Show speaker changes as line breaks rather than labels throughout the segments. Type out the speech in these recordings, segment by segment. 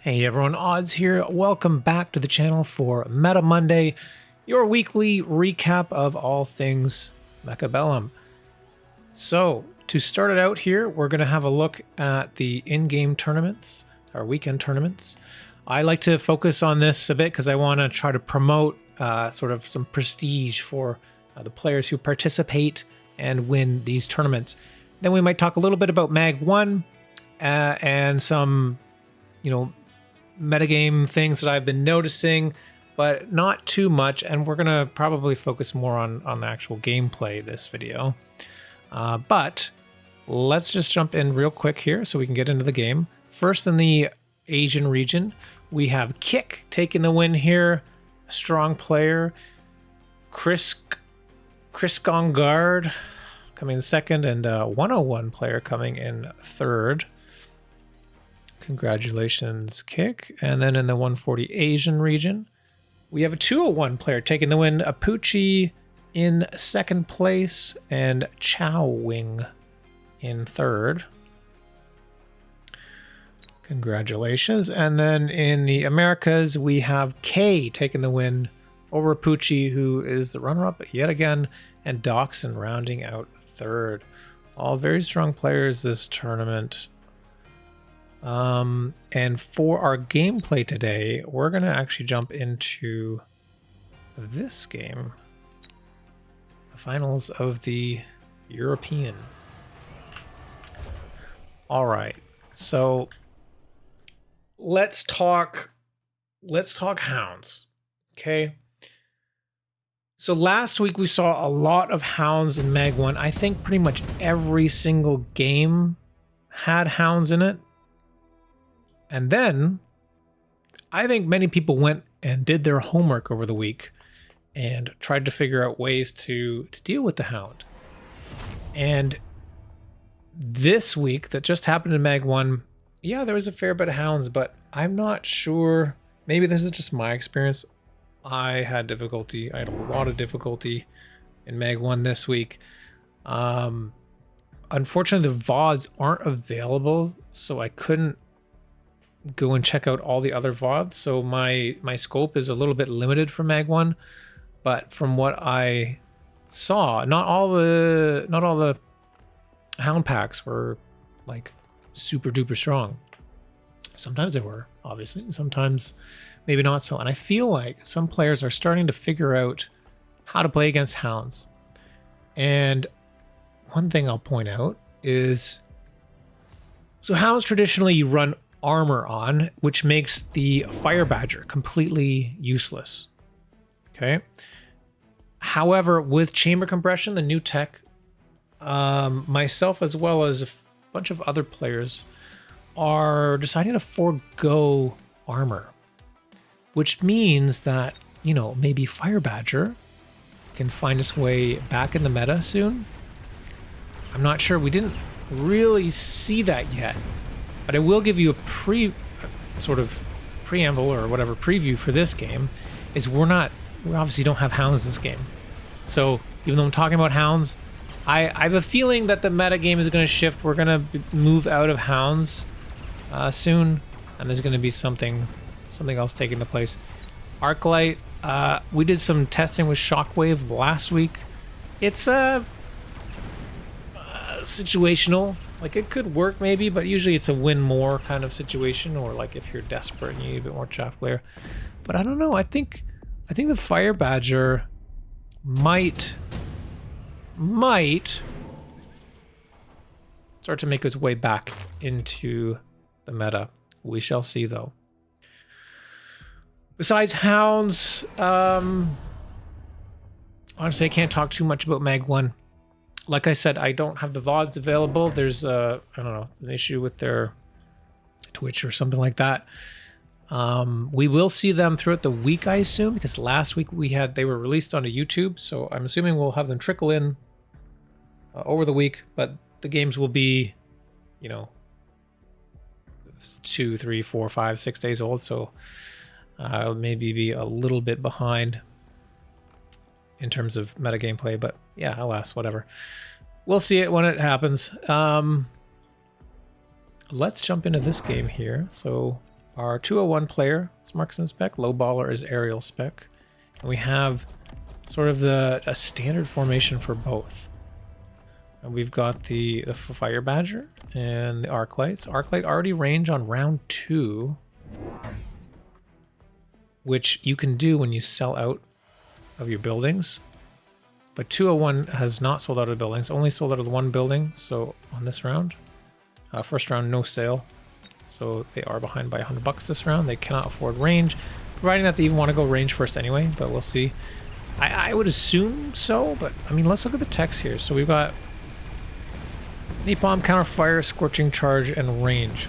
Hey everyone, Odds here. Welcome back to the channel for Meta Monday, your weekly recap of all things Mechabellum. So, to start it out here, we're going to have a look at the in-game tournaments, our weekend tournaments. I like to focus on this a bit because I want to try to promote sort of some prestige for the players who participate and win these tournaments. Then we might talk a little bit about MAG1 and some, metagame things that I've been noticing, but not too much. And we're going to probably focus more on the actual gameplay this video. But let's just jump in real quick here so we can get into the game. First, in the Asian region, we have Kick taking the win here. Strong player. Chris Gongard coming in second, and 101 player coming in third. Congratulations, Kick. And then in the 140 Asian region, we have a 201 player taking the win. Apuchi in second place and Chow Wing in third. Congratulations. And then in the Americas, we have K taking the win over Apuchi, who is the runner-up yet again, and Dachshund rounding out third. All very strong players this tournament. And for our gameplay today, we're going to actually jump into this game, the finals of the European. All right, so let's talk Hounds. Okay. So last week we saw a lot of Hounds in MAG1. I think pretty much every single game had Hounds in it. And then I think many people went and did their homework over the week and tried to figure out ways to deal with the Hound. And this week that just happened in MAG1, yeah, there was a fair bit of Hounds, but I'm not sure. Maybe this is just my experience. I had difficulty. I had a lot of difficulty in MAG1 this week. Unfortunately, the VODs aren't available, so I couldn't go and check out all the other VODs. So my scope is a little bit limited for MAG1, but from what I saw, not all the Hound packs were like super duper strong. Sometimes they were, obviously, sometimes maybe not so. And I feel like some players are starting to figure out how to play against Hounds. And one thing I'll point out is, so Hounds traditionally you run armor on, which makes the Fire Badger completely useless. Okay. However, with chamber compression, the new tech, myself as well as a bunch of other players are deciding to forego armor, which means that, maybe Fire Badger can find its way back in the meta soon. I'm not sure. We didn't really see that yet. But I will give you a preamble or whatever preview for this game. Is we obviously don't have Hounds this game. So even though I'm talking about Hounds, I have a feeling that the metagame is going to shift. We're going to move out of Hounds soon, and there's going to be something else taking the place. Arclight, we did some testing with Shockwave last week. It's situational. Like, it could work maybe, but usually it's a win more kind of situation, or like if you're desperate and you need a bit more chaff player. But I don't know. I think the Fire Badger might start to make its way back into the meta. We shall see, though. Besides Hounds, honestly, I can't talk too much about MAG1. Like I said, I don't have the VODs available. There's I don't know, it's an issue with their Twitch or something like that. We will see them throughout the week, I assume, because last week they were released onto YouTube, so I'm assuming we'll have them trickle in over the week, but the games will be, 2, 3, 4, 5, 6 days old, so maybe be a little bit behind in terms of meta gameplay, but yeah, alas, whatever. We'll see it when it happens. Let's jump into this game here. So our 201 player is marksman spec, low baller is aerial spec, and we have sort of a standard formation for both. And we've got the Fire Badger and the Arc Lights. Arc Light already range on round 2, which you can do when you sell out of your buildings. But 201 has not sold out of buildings, only sold out of the one building. So on this round, first round, no sale. So they are behind by $100 this round. They cannot afford range, providing that they even want to go range first anyway, but we'll see. I would assume so, but I mean, let's look at the text here. So we've got Napalm, Counter Fire, Scorching Charge, and Range.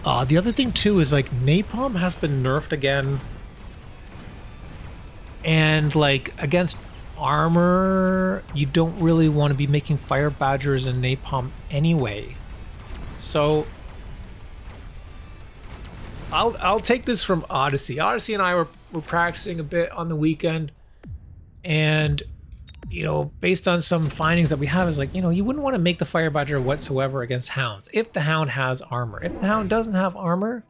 The other thing too is like Napalm has been nerfed again. And like against armor, you don't really want to be making Fire Badgers and Napalm anyway. So I'll take this from Odyssey. Odyssey and I were practicing a bit on the weekend, and you know, based on some findings that we have, is like, you know, you wouldn't want to make the Fire Badger whatsoever against Hounds if the Hound has armor. If the Hound doesn't have armor,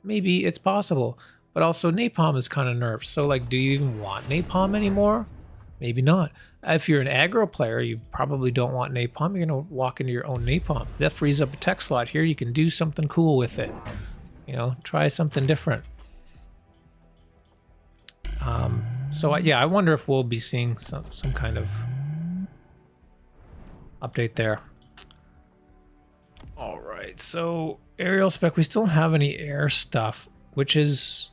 maybe it's possible. But also Napalm is kind of nerfed. So like, do you even want Napalm anymore? Maybe not. If you're an aggro player, you probably don't want Napalm. You're going to walk into your own Napalm. That frees up a tech slot here. You can do something cool with it. You know, try something different. So yeah, I wonder if we'll be seeing some kind of update there. All right, so aerial spec, we still don't have any air stuff, which is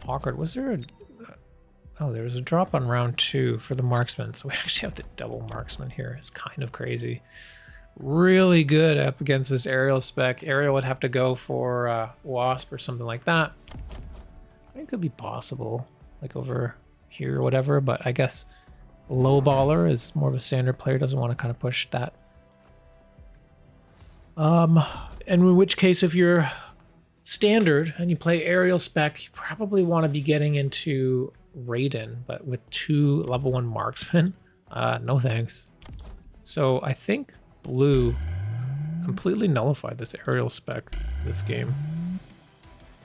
awkward. Was there a... Oh, there was a drop on round 2 for the marksman, so we actually have the double marksman here. It's kind of crazy. Really good up against this aerial spec. Aerial would have to go for Wasp or something like that. I think it could be possible, like over here or whatever, but I guess low baller is more of a standard player, doesn't want to kind of push that. And in which case, if you're standard and you play aerial spec, you probably want to be getting into Raiden, but with 2 level 1 marksmen, no thanks. So I think blue completely nullified this aerial spec this game.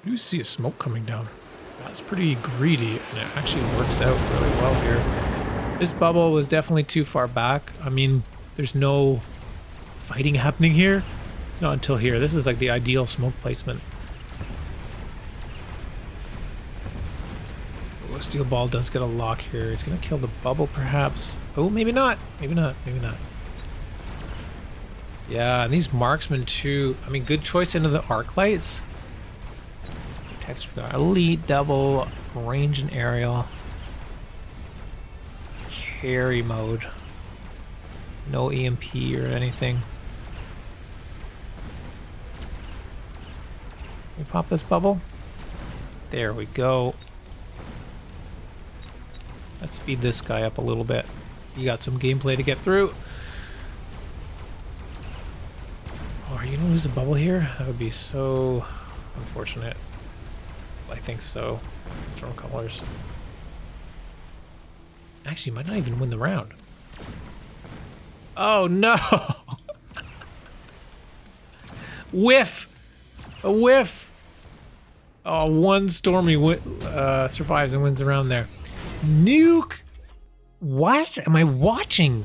You see a smoke coming down. That's pretty greedy, and it actually works out really well here. This bubble was definitely too far back. I mean, there's no fighting happening here. It's not until here. This is like the ideal smoke placement. Oh, Steel Ball does get a lock here. He's going to kill the bubble, perhaps. Oh, maybe not. Maybe not. Maybe not. Yeah, and these marksmen too. I mean, good choice into the arc lights. Texture guard, elite, double, range and aerial. Carry mode. No EMP or anything. We pop this bubble. There we go. Let's speed this guy up a little bit. You got some gameplay to get through. Oh, are you gonna lose a bubble here? That would be so unfortunate. I think so. Storm colors. Actually, might not even win the round. Oh no! Whiff! A whiff! Oh, one Stormy survives and wins the round there. Nuke! What? Am I watching?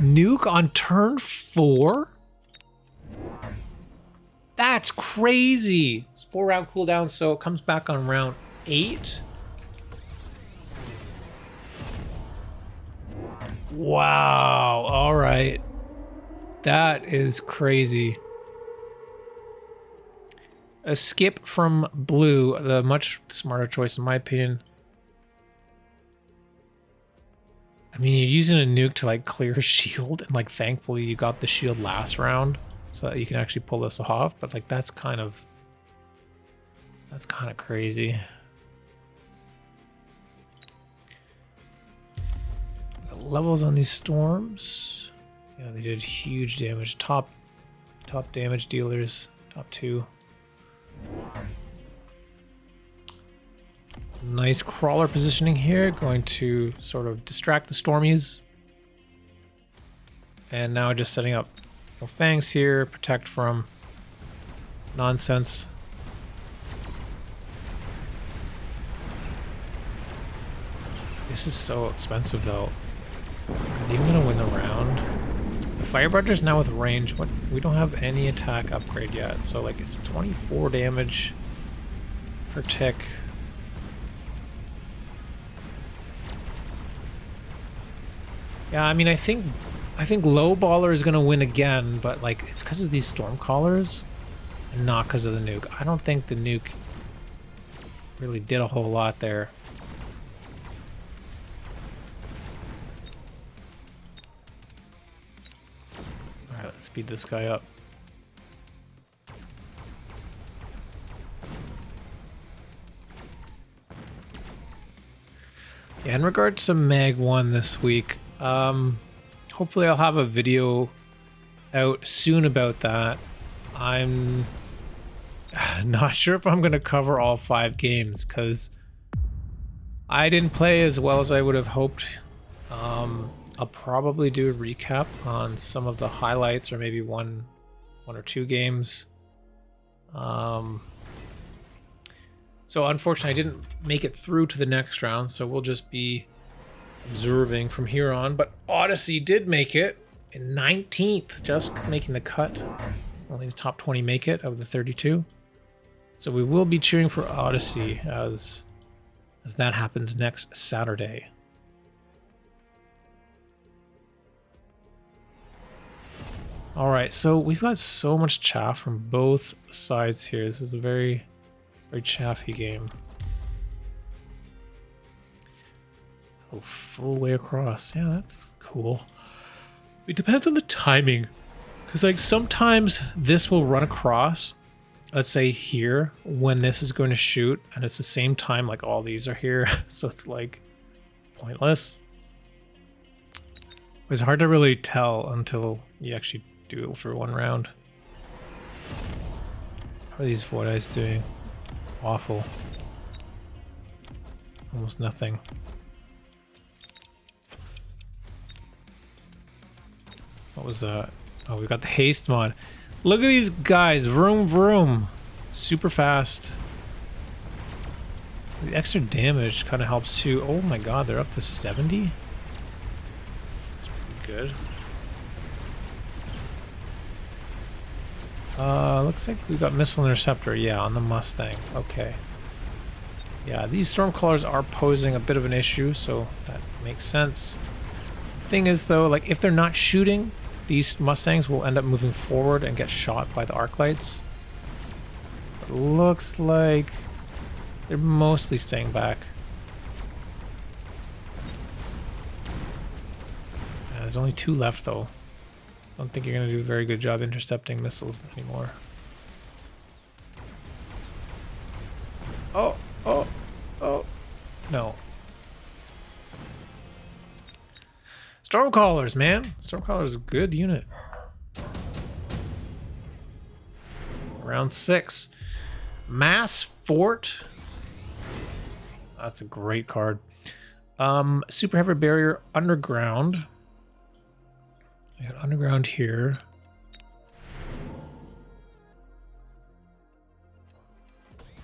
Nuke on turn 4? That's crazy! It's 4-round cooldown, so it comes back on round 8. Wow, alright. That is crazy. A skip from blue, the much smarter choice in my opinion. I mean, you're using a nuke to like clear a shield, and like thankfully you got the shield last round so that you can actually pull this off, but like that's kind of crazy. Levels on these storms. Yeah, they did huge damage. Top damage dealers, top 2. Nice crawler positioning here, going to sort of distract the stormies. And now just setting up fangs here, protect from nonsense. This is so expensive though. Are they even gonna win the round? The Firebrander's now with range. What? We don't have any attack upgrade yet, so like it's 24 damage per tick. Yeah, I mean, I think Lowballer is gonna win again, but like it's because of these Stormcallers, and not because of the nuke. I don't think the nuke really did a whole lot there. All right, let's speed this guy up. Yeah, in regards to MAG1 this week, hopefully I'll have a video out soon about that. I'm not sure if I'm going to cover all 5 games because I didn't play as well as I would have hoped. I'll probably do a recap on some of the highlights or maybe one or 2 games. So unfortunately, I didn't make it through to the next round, so we'll just be observing from here on. But Odyssey did make it in 19th, just making the cut. Only the top 20 make it of the 32. So we will be cheering for Odyssey as that happens next Saturday. All right, so we've got so much chaff from both sides here. This is a very chaffy game. Oh, full way across. Yeah, that's cool. It depends on the timing. Because, like, sometimes this will run across, let's say here, when this is going to shoot, and it's the same time, like, all these are here. So it's, like, pointless. It's hard to really tell until you actually do it for one round. How are these Void Eyes doing? Awful. Almost nothing. What was that? Oh, we got the haste mod. Look at these guys. Vroom vroom. Super fast. The extra damage kind of helps too. Oh my god, they're up to 70? That's pretty good. Looks like we got Missile Interceptor, yeah, on the Mustang. Okay. Yeah, these Stormcallers are posing a bit of an issue, so that makes sense. Thing is, though, like, if they're not shooting, these Mustangs will end up moving forward and get shot by the arc lights. It looks like they're mostly staying back. Yeah, there's only 2 left, though. I don't think you're going to do a very good job intercepting missiles anymore. Oh, oh, oh, no. Stormcallers, man. Stormcallers is a good unit. Round 6. Mass Fort. That's a great card. Super Heavy Barrier Underground. I got Underground here.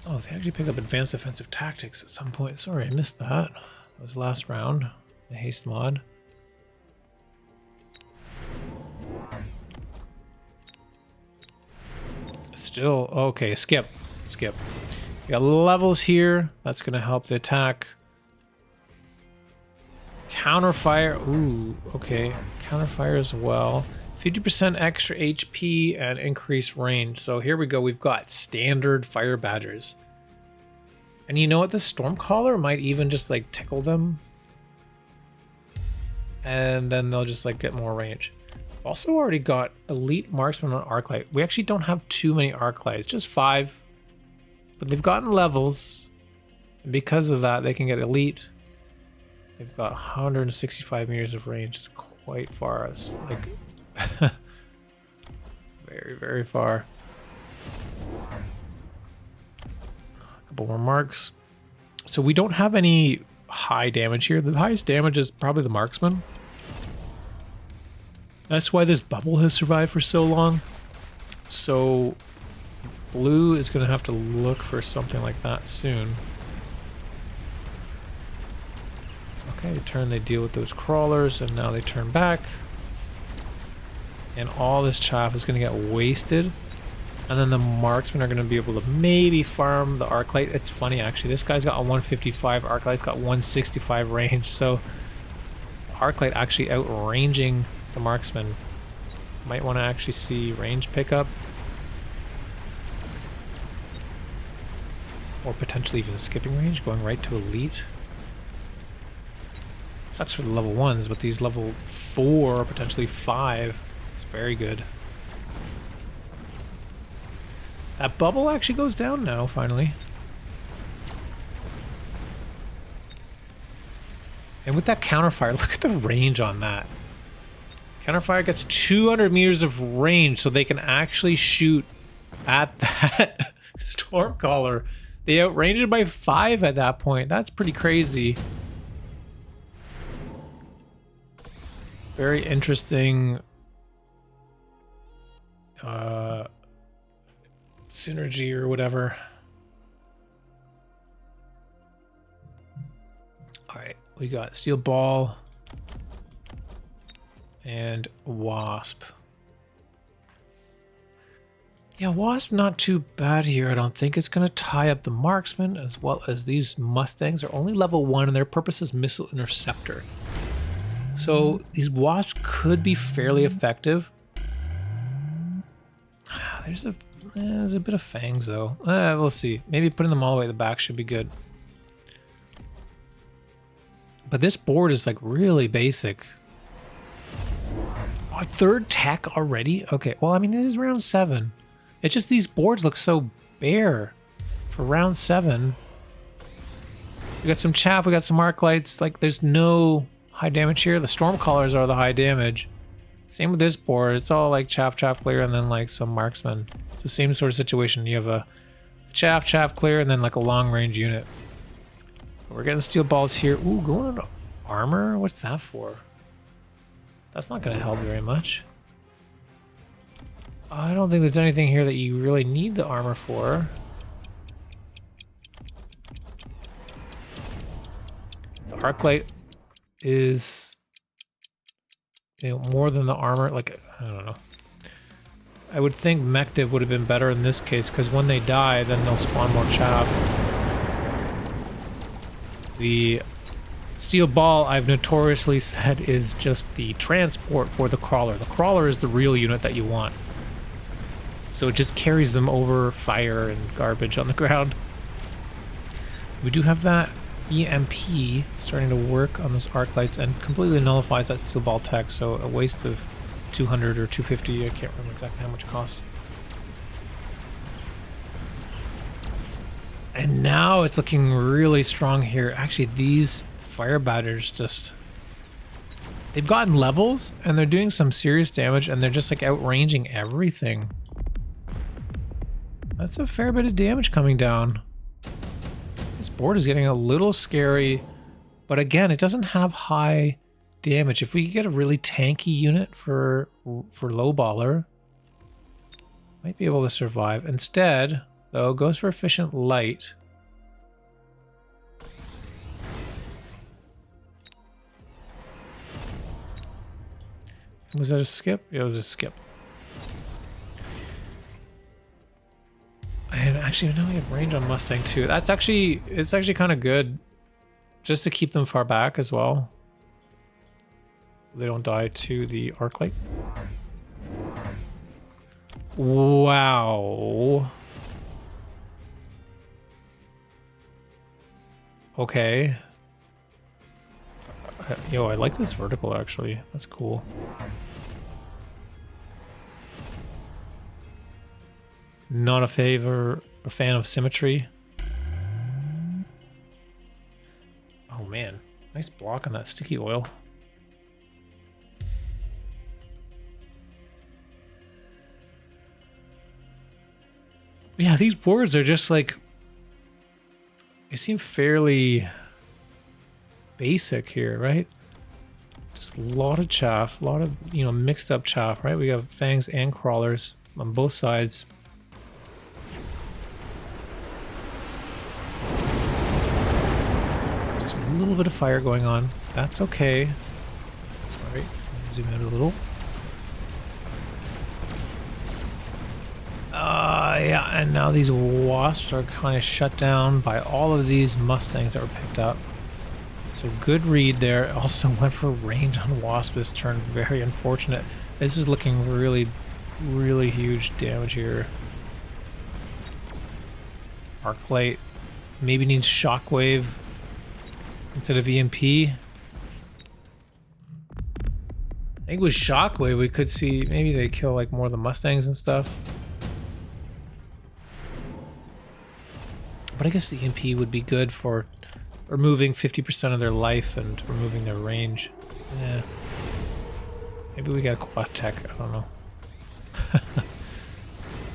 Oh, they actually picked up Advanced Defensive Tactics at some point. Sorry, I missed that. That was the last round. The haste mod. Still, okay, skip. We got levels here. That's going to help the attack. Counterfire. Ooh, okay. Counterfire as well. 50% extra HP and increased range. So here we go. We've got standard Fire Badgers. And you know what? The Stormcaller might even just like tickle them. And then they'll just like get more range. Also already got Elite Marksman on Arclight. We actually don't have too many Arclights, just 5. But they've gotten levels. And because of that, they can get Elite. They've got 165 meters of range. It's quite far. It's like very, very far. A couple more marks. So we don't have any high damage here. The highest damage is probably the Marksman. That's why this bubble has survived for so long. So Blue is going to have to look for something like that soon. Okay, turn, they deal with those crawlers, and now they turn back. And all this chaff is going to get wasted. And then the marksmen are going to be able to maybe farm the arc light. It's funny, actually. This guy's got a 155, arc light's got 165 range. So arc light actually outranging the marksman. Might want to actually see range pickup. Or potentially even skipping range, going right to elite. Sucks for the level 1s, but these level 4 or potentially 5, it's very good. That bubble actually goes down now, finally. And with that counterfire, look at the range on that. Counterfire gets 200 meters of range, so they can actually shoot at that Stormcaller. They outranged it by 5 at that point. That's pretty crazy. Very interesting synergy or whatever. Alright, we got Steel Ball and Wasp. Yeah, Wasp not too bad here. I don't think it's going to tie up the marksman, as well as these Mustangs are only level 1 and their purpose is Missile Interceptor. So these Wasps could be fairly effective. There's a bit of fangs though. We'll see. Maybe putting them all the way at the back should be good. But this board is like really basic. Our third tech already? Okay, well I mean it is round 7. It's just these boards look so bare for round 7. We got some chaff, we got some arc lights. Like there's no high damage here. The Stormcallers are the high damage. Same with this board. It's all like chaff clear and then like some marksmen. It's the same sort of situation. You have a chaff clear and then like a long range unit. But we're getting steel balls here. Ooh, going into armor? What's that for? That's not going to help very much. I don't think there's anything here that you really need the armor for. The arc light is, you know, more than the armor. Like, I don't know. I would think Mectiv would have been better in this case, because when they die, then they'll spawn more chaff. The steel ball, I've notoriously said, is just the transport for the crawler. The crawler is the real unit that you want. So it just carries them over fire and garbage on the ground. We do have that EMP starting to work on those arc lights and completely nullifies that steel ball tech, so a waste of 200 or 250, I can't remember exactly how much it costs. And now it's looking really strong here. Actually, these fire batters just, they've gotten levels and they're doing some serious damage and they're just like outranging everything. That's a fair bit of damage coming down. This board is getting a little scary, but again, it doesn't have high damage. If we could get a really tanky unit for low baller, might be able to survive. Instead, though, goes for efficient light. Was that a skip? It was a skip. And actually, now we have range on Mustang too. It's actually kind of good, just to keep them far back as well. They don't die to the arc light. Wow. Okay. Yo, I like this vertical actually. That's cool. Not a fan of symmetry. Oh man, nice block on that sticky oil. Yeah, these boards are just like, they seem fairly basic here, right? Just a lot of chaff, a lot of, you know, mixed up chaff, right? We have fangs and crawlers on both sides. little bit of fire going on. That's okay. Sorry, zoom out a little. Yeah, and now these wasps are kind of shut down by all of these mustangs that were picked up. So good read there. Also went for range on wasp this turn. Very unfortunate. This is looking really, really huge damage here. Arc plate maybe needs shockwave instead of EMP. I think with shockwave we could see maybe they kill like more of the mustangs and stuff. But I guess the EMP would be good for removing 50% of their life and removing their range. Yeah. Maybe we got quad tech. I don't know.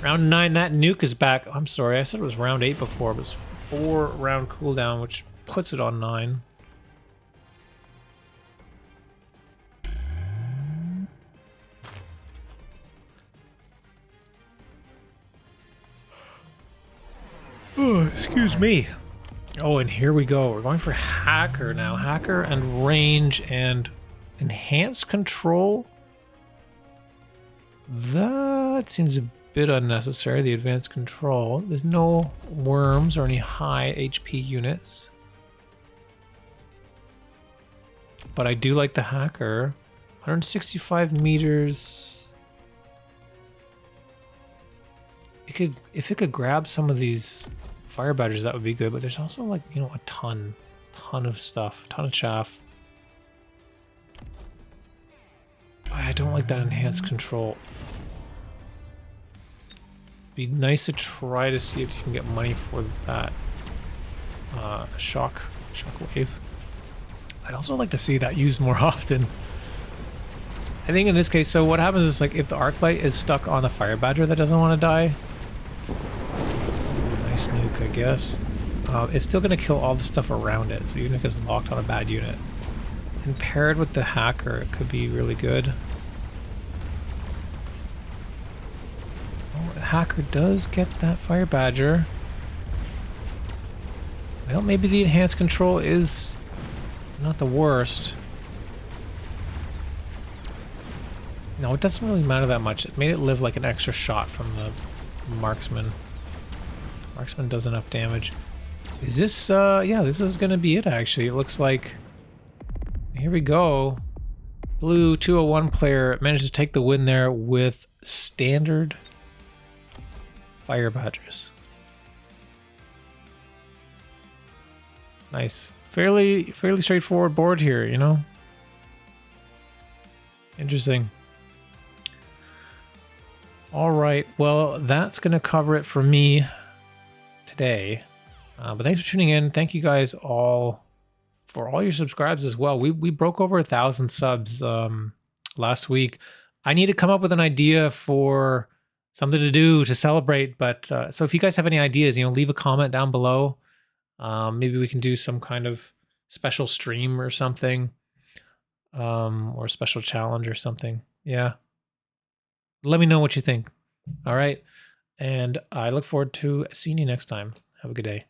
Round 9, that nuke is back. I'm sorry, I said it was round 8 before. It was 4 round cooldown, which puts it on 9. Oh, excuse me. Oh, and here we go. We're going for Hacker now. Hacker and range and enhanced control. That seems a bit unnecessary, the advanced control. There's no worms or any high HP units. But I do like the Hacker. 165 meters. If it could grab some of these fire badgers, that would be good, but there's also like, you know, a ton of stuff, a ton of chaff. I don't like that enhanced control. Be nice to try to see if you can get money for that shockwave. I'd also like to see that used more often. I think in this case, so what happens is like if the arc light is stuck on the fire badger that doesn't want to die. Nice nuke, I guess. It's still going to kill all the stuff around it, so even if it's locked on a bad unit. And paired with the Hacker, it could be really good. Oh, the Hacker does get that fire badger. Well, maybe the enhanced control is not the worst. No, it doesn't really matter that much. It made it live like an extra shot from the marksman. Marksman does enough damage. Is this, yeah, this is gonna be it actually. It looks like, here we go. Blue 201 player managed to take the win there with standard fire badgers. Nice. Fairly straightforward board here, you know? Interesting. All right, well, that's gonna cover it for me today. But thanks for tuning in. Thank you guys all for all your subscribes as well. We broke over 1,000 subs last week. I need to come up with an idea for something to do to celebrate. But so if you guys have any ideas, you know, leave a comment down below. Maybe we can do some kind of special stream or something, or a special challenge or something. Yeah. Let me know what you think. All right. And I look forward to seeing you next time. Have a good day.